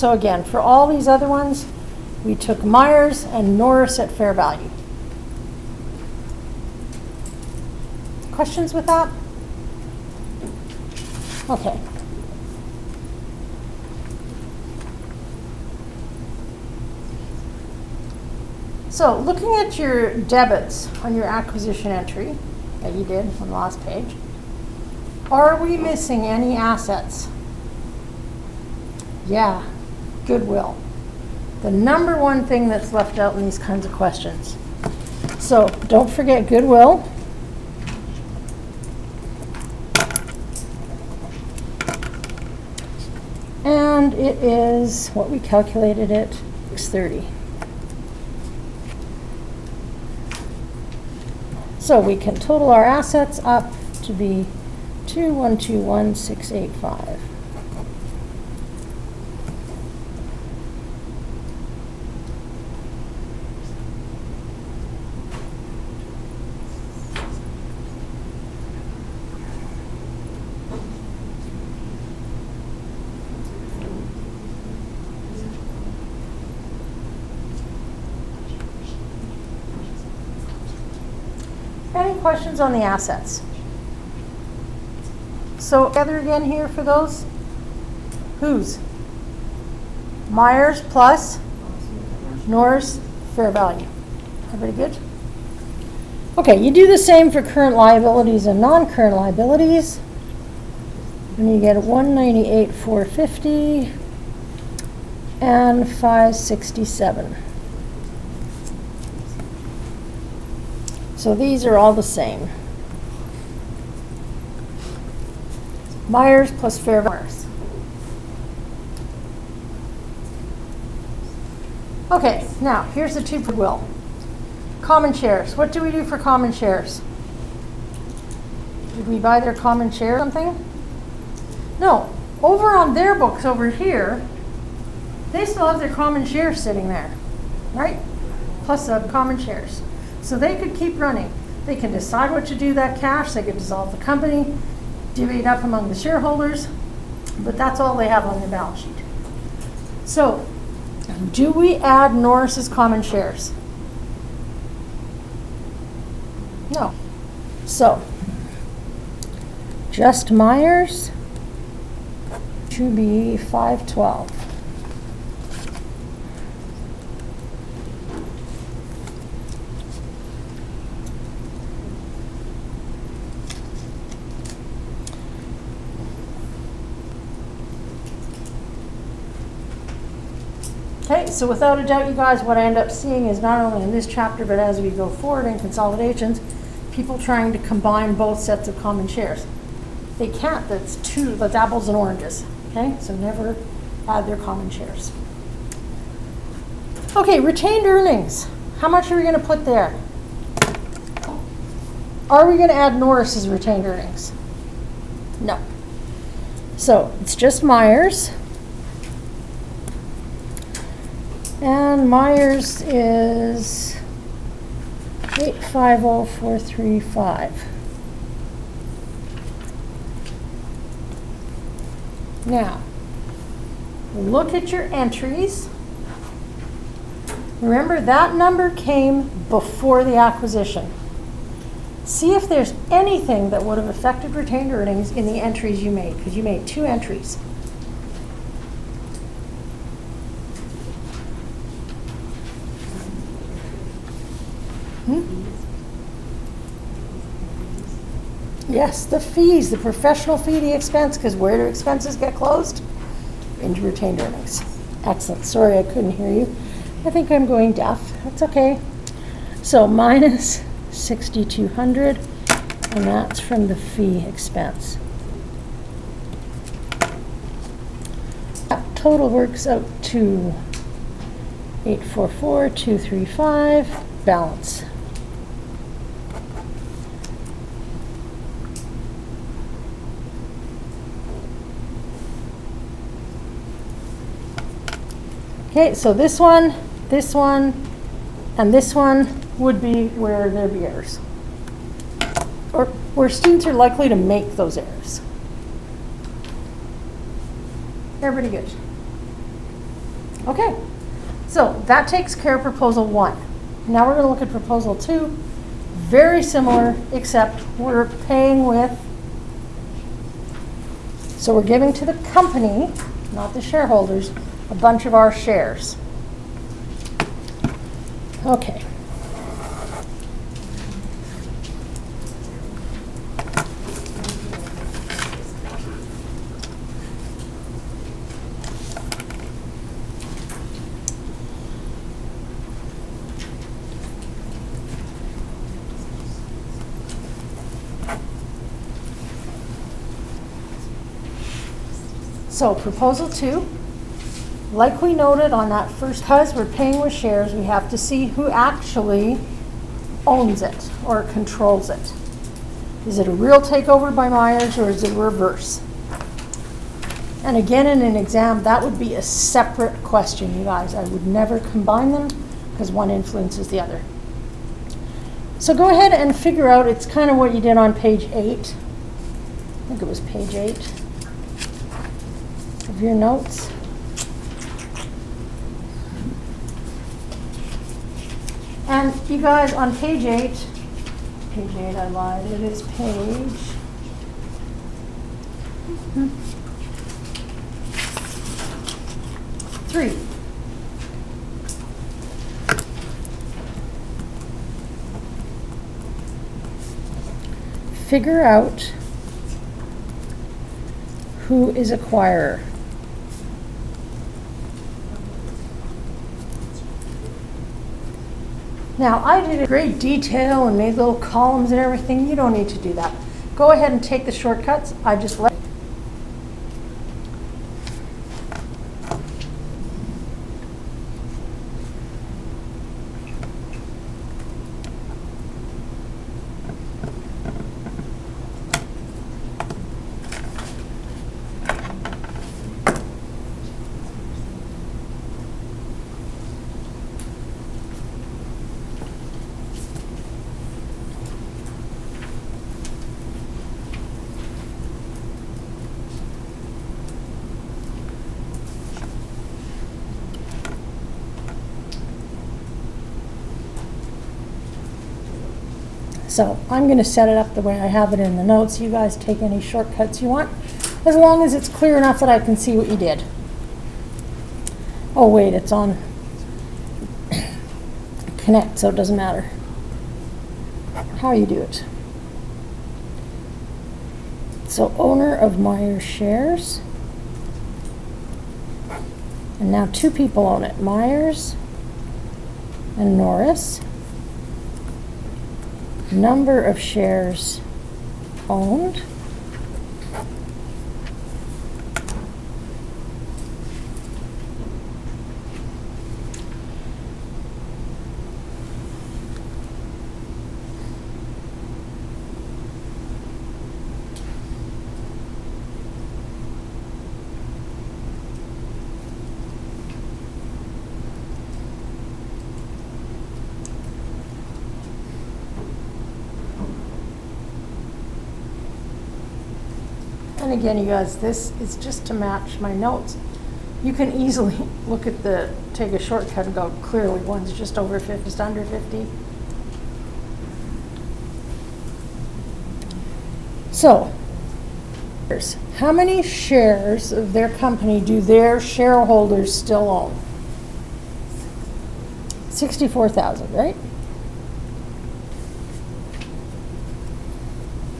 So again, for all these other ones, we took Myers and Norris at fair value. Questions with that? Okay. So looking at your debits on your acquisition entry that you did on the last page, are we missing any assets? Yeah, goodwill. The number one thing that's left out in these kinds of questions. So don't forget goodwill. And it is what we calculated it, 630. So we can total our assets up to be 2,121,685. Any questions on the assets? So together again here for those. Whose? Myers plus Norris fair value. Everybody good? Okay, you do the same for current liabilities and non-current liabilities. And you get 198,450 and 567. So these are all the same. Myers plus fair value. Okay, now here's the two goodwill. Common shares. What do we do for common shares? Did we buy their common share or something? No. Over on their books over here, they still have their common shares sitting there, right? Plus the common shares. So they could keep running. They can decide what to do with that cash. They could dissolve the company, divvy it up among the shareholders, but that's all they have on their balance sheet. So, do we add Norris's common shares? No. So, just Myers to be 512. Okay, so without a doubt, you guys, what I end up seeing is not only in this chapter, but as we go forward in consolidations, people trying to combine both sets of common shares. They can't, that's apples and oranges, okay? So never add their common shares. Okay, retained earnings. How much are we gonna put there? Are we gonna add Norris's retained earnings? No. So it's just Myers. And Myers is 850,435. Now, look at your entries. Remember that number came before the acquisition. See if there's anything that would have affected retained earnings in the entries you made, because you made 2 entries. Yes, the fees, the professional fee, the expense, because where do expenses get closed? Into retained earnings. Excellent. Sorry, I couldn't hear you. I think I'm going deaf. That's okay. So minus 6,200, and that's from the fee expense. That total works out to 844,235, balance. Okay, so this one, and this one would be where there'd be errors. Or where students are likely to make those errors. Everybody good? Okay, so that takes care of proposal 1. Now we're going to look at proposal 2. Very similar, except we're paying with, so we're giving to the company, not the shareholders, a bunch of our shares. Okay. So proposal 2, like we noted on that first, because we're paying with shares, we have to see who actually owns it or controls it. Is it a real takeover by Myers or is it a reverse? And again, in an exam, that would be a separate question, you guys. I would never combine them because one influences the other. So go ahead and figure out, it's kind of what you did on page 8. I think it was page 8 of your notes. And you guys, on page 8, I lied, it is page 3. Figure out who is acquirer. Now, I did a great detail and made little columns and everything. You don't need to do that. Go ahead and take the shortcuts. I just let. So I'm going to set it up the way I have it in the notes. You guys take any shortcuts you want, as long as it's clear enough that I can see what you did. Oh wait, it's on Connect, so it doesn't matter how you do it. So owner of Myers shares. And now 2 people own it, Myers and Norris. Number of shares owned. And again, you guys, this is just to match my notes. You can easily look at take a shortcut and go, clearly one's just over 50, just under 50. So, how many shares of their company do their shareholders still own? 64,000, right?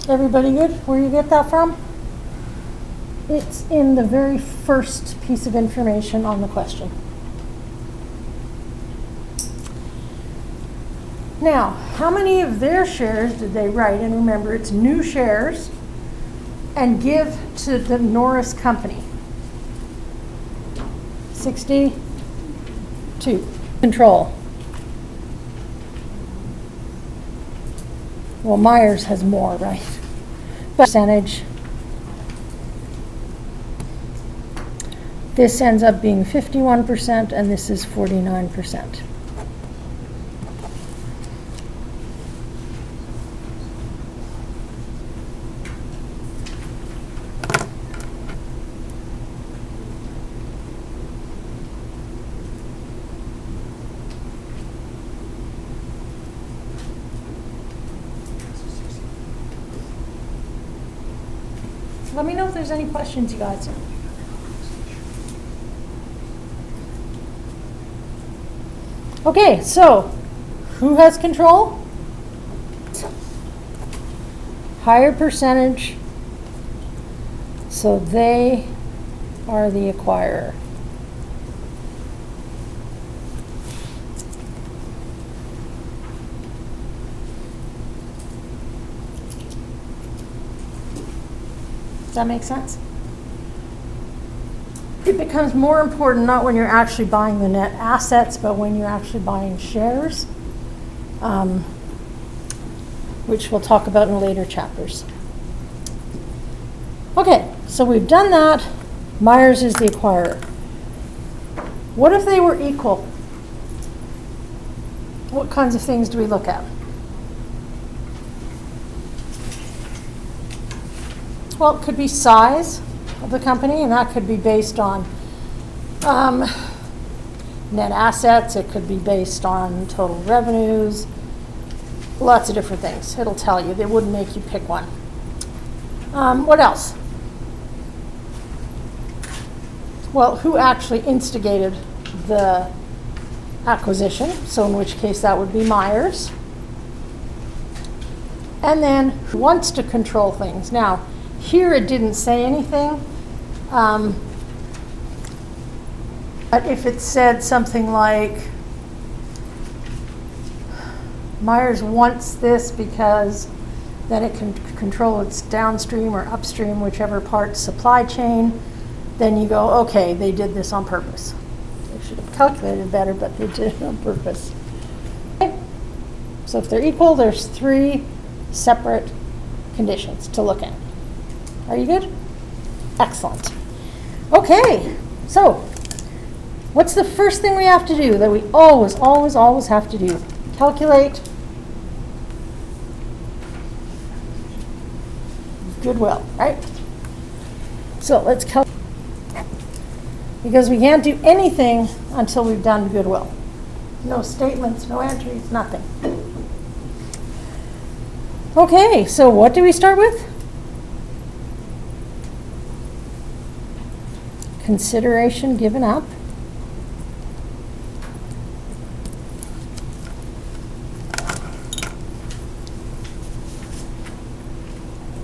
Everybody good? Where you get that from? It's in the very first piece of information on the question. Now, how many of their shares did they write? And remember, it's new shares and give to the Norris company. 62. Control. Well, Myers has more, right? Percentage. This ends up being 51% and this is 49%. Let me know if there's any questions you guys. Okay, so who has control? Higher percentage, so they are the acquirer. Does that make sense? It becomes more important not when you're actually buying the net assets, but when you're actually buying shares, which we'll talk about in later chapters. Okay, so we've done that. Myers is the acquirer. What if they were equal? What kinds of things do we look at? Well, it could be size of the company, and that could be based on net assets. It could be based on total revenues. Lots of different things. It'll tell you. They wouldn't make you pick one. What else? Well, who actually instigated the acquisition? So in which case that would be Myers. And then who wants to control things? Now, here it didn't say anything. But if it said something like, Myers wants this because then it can control its downstream or upstream, whichever part, supply chain, then you go, okay, they did this on purpose. They should have calculated better, but they did it on purpose. Okay. So if they're equal, there's 3 separate conditions to look at. Are you good? Excellent. Okay, so what's the first thing we have to do that we always, always, always have to do? Calculate goodwill, right? So let's calculate, because we can't do anything until we've done goodwill. No statements, no entries, nothing. Okay, so what do we start with? Consideration given up.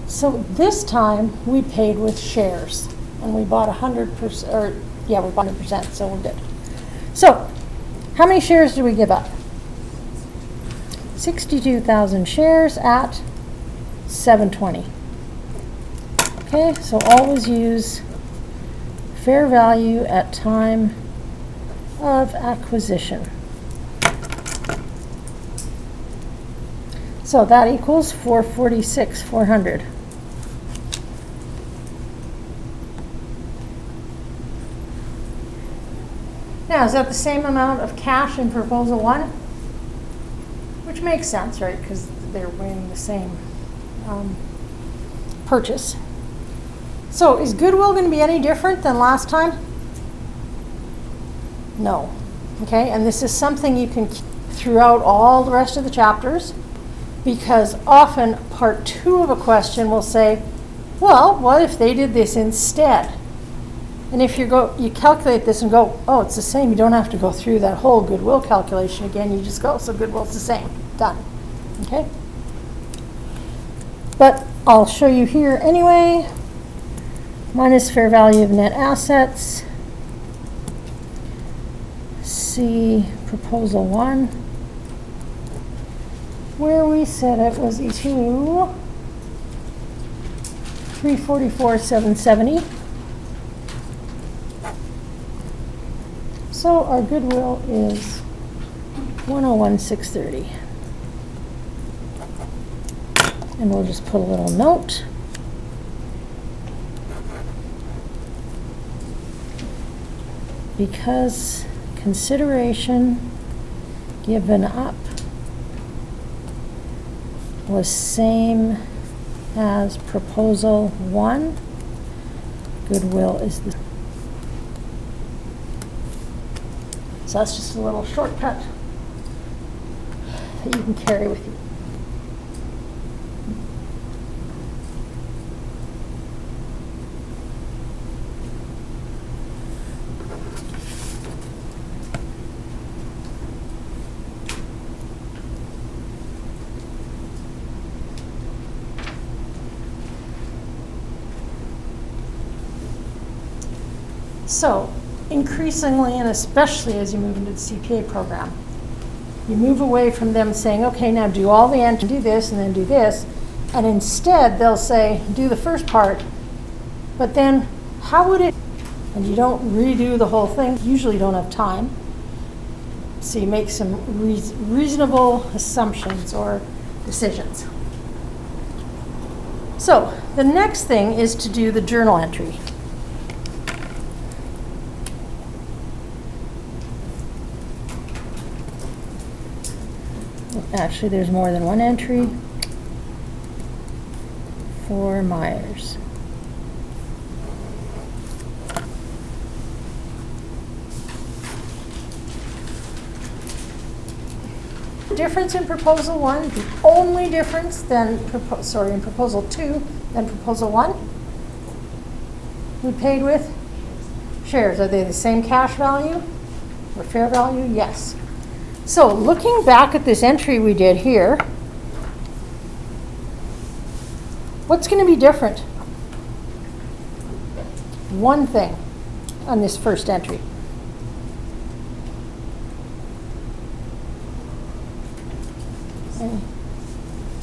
So this time we paid with shares, and we bought 100%, or yeah, we bought 100%, so we're good. So how many shares do we give up? 62,000 shares at $7.20. Okay, so always use fair value at time of acquisition. So that equals 446,400. Now, is that the same amount of cash in proposal 1? Which makes sense, right? Because they're weighing the same purchase. So is goodwill going to be any different than last time? No. Okay, and this is something you can keep throughout all the rest of the chapters, because often part 2 of a question will say, well, what if they did this instead? And if you calculate this and go, oh, it's the same, you don't have to go through that whole goodwill calculation again. You just go, so goodwill's the same. Done. Okay? But I'll show you here anyway. Minus fair value of net assets. See proposal 1, where we said it was equal to 344,770. So our goodwill is 101,630. And we'll just put a little note. Because consideration given up was same as proposal 1, goodwill is the. So that's just a little shortcut that you can carry with you. So increasingly, and especially as you move into the CPA program, you move away from them saying, okay, now do all the entries, do this, and then do this. And instead, they'll say, do the first part, but then how would it, and you don't redo the whole thing, usually don't have time. So you make some reasonable assumptions or decisions. So the next thing is to do the journal entry. Actually, there's more than one entry for Myers. Difference in proposal 1, the only difference in proposal 2 than proposal 1, we paid with shares. Are they the same cash value or fair value? Yes. So looking back at this entry we did here, what's going to be different? One thing on this first entry.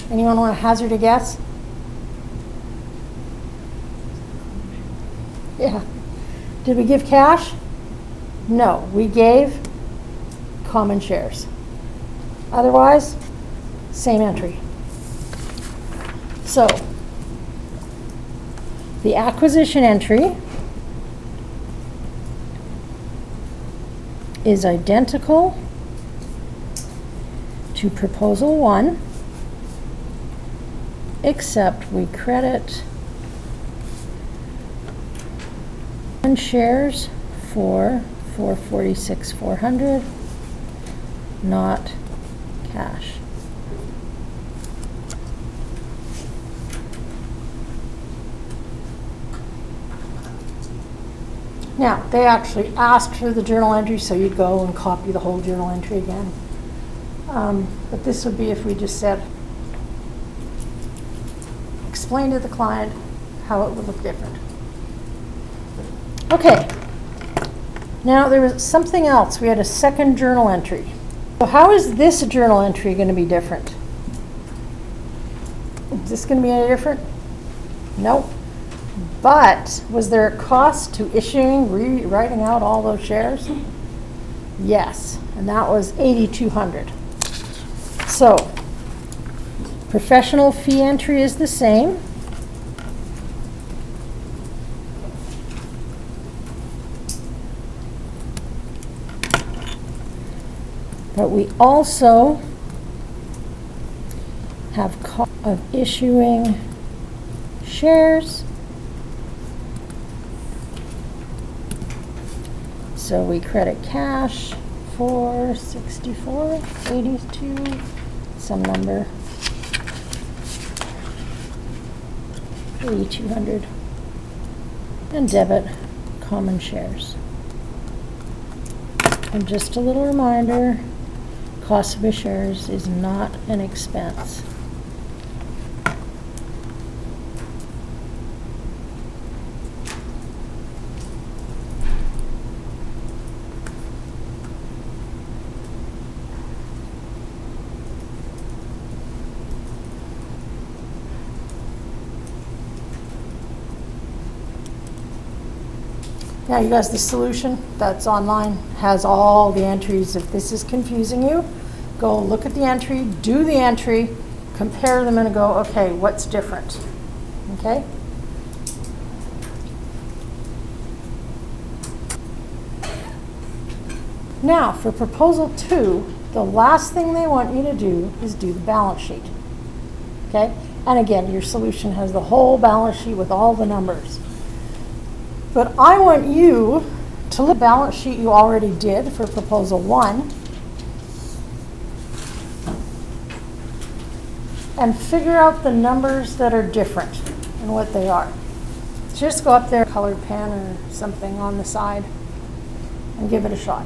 Anyone want to hazard a guess? Yeah. Did we give cash? No, we gave common shares. Otherwise, same entry. So, the acquisition entry is identical to proposal 1, except we credit common shares for 446,400, not cash. Now, they actually asked for the journal entry, so you'd go and copy the whole journal entry again. But this would be if we just said, explain to the client how it would look different. Okay. Now there was something else. We had a second journal entry. So how is this journal entry going to be different? Is this going to be any different? Nope. But was there a cost to issuing, writing out all those shares? Yes, and that was $8,200. So professional fee entry is the same. But we also have cost of issuing shares. So we credit cash for 64, 82, some number, 8,200, and debit common shares. And just a little reminder, cost of shares is not an expense. Now you guys, the solution that's online has all the entries. If this is confusing you, go look at the entry, do the entry, compare them and go, okay, what's different? Okay? Now for proposal 2, the last thing they want you to do is do the balance sheet. Okay? And again, your solution has the whole balance sheet with all the numbers. But I want you to look at the balance sheet you already did for proposal 1 and figure out the numbers that are different and what they are. Just go up there, colored pen or something on the side, and give it a shot.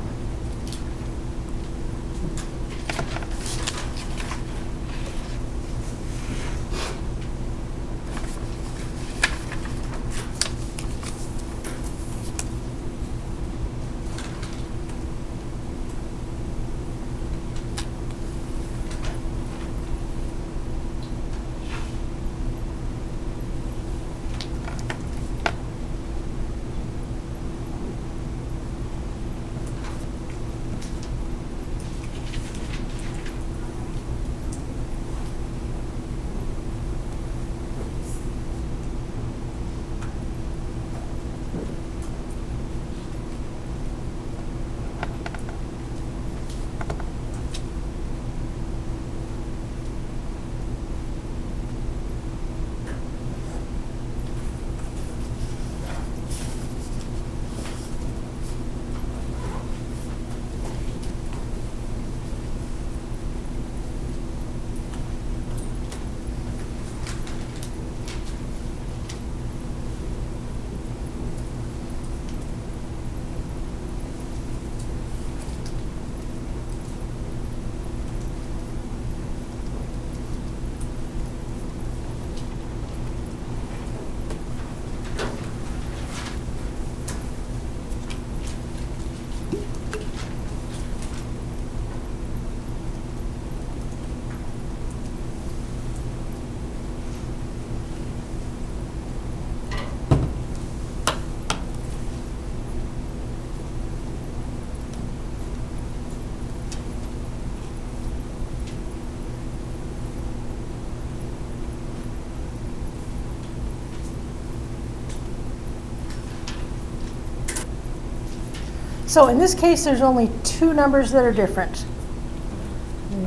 So in this case, there's only two numbers that are different.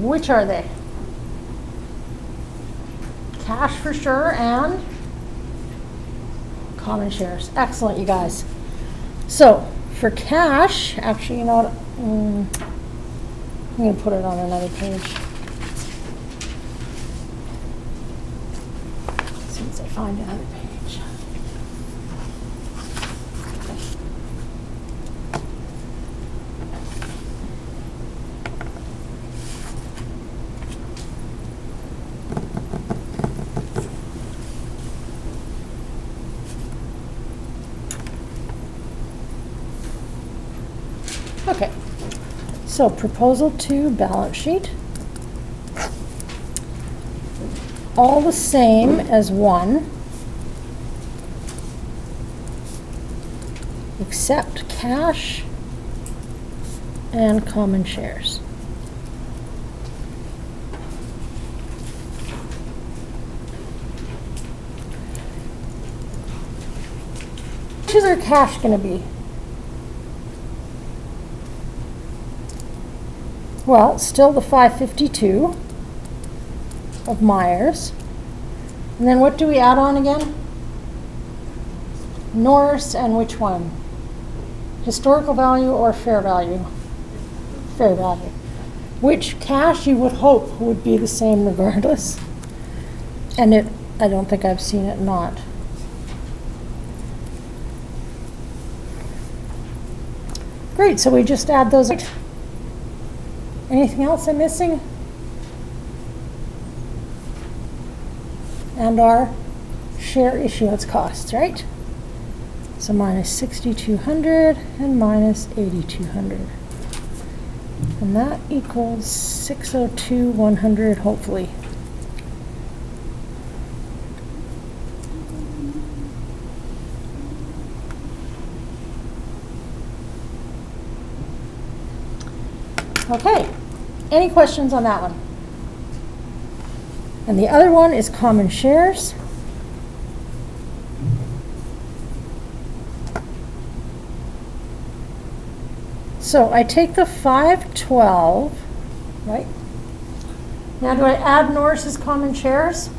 Which are they? Cash for sure and common shares. Excellent, you guys. So for cash, actually, you know what? I'm going to put it on another page. As soon as I find another page. Okay, so proposal 2 balance sheet. All the same as 1, except cash and common shares. Which is our cash going to be? Well, still the 552 of Myers. And then what do we add on again? Norris and which one? Historical value or fair value? Fair value. Which cash you would hope would be the same regardless. And I don't think I've seen it not. Great, so we just add those. Anything else I'm missing? And our share issuance costs, right? So minus 6,200 and minus 8,200. And that equals 602,100, hopefully. Okay. Any questions on that one? And the other one is common shares. So I take the 512, right? Now do I add Norris's common shares?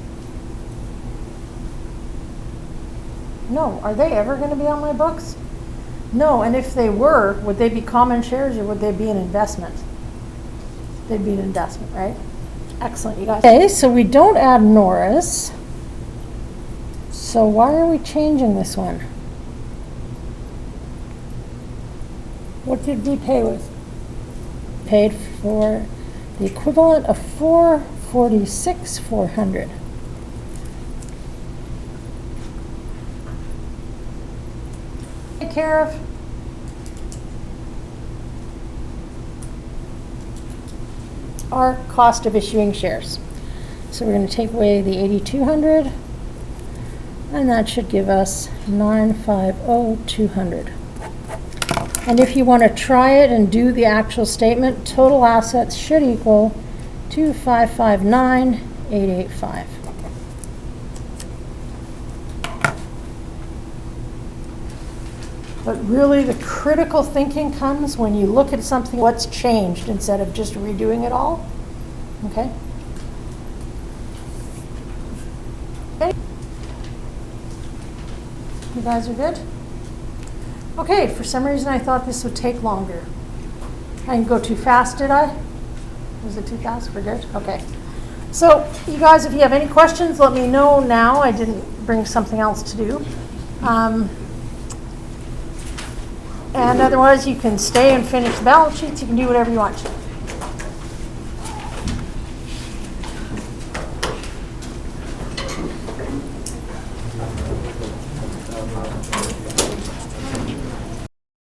No. Are they ever going to be on my books? No. And if they were, would they be common shares or would they be an investment? They'd be an investment, right? Excellent, you guys. Okay, so we don't add Norris. So why are we changing this one? What did we pay with? Paid for the equivalent of 446,400. Take care of. Our cost of issuing shares. So we're going to take away the 8,200, and that should give us 950,200. And if you want to try it and do the actual statement, total assets should equal 2,559,885. But really the critical thinking comes when you look at something, what's changed, instead of just redoing it all. Okay? You guys are good? Okay, for some reason I thought this would take longer. I didn't go too fast, did I? Was it too fast? We're good? Okay. So, you guys, if you have any questions, let me know now. I didn't bring something else to do. And otherwise, you can stay and finish the balance sheets. You can do whatever you want to.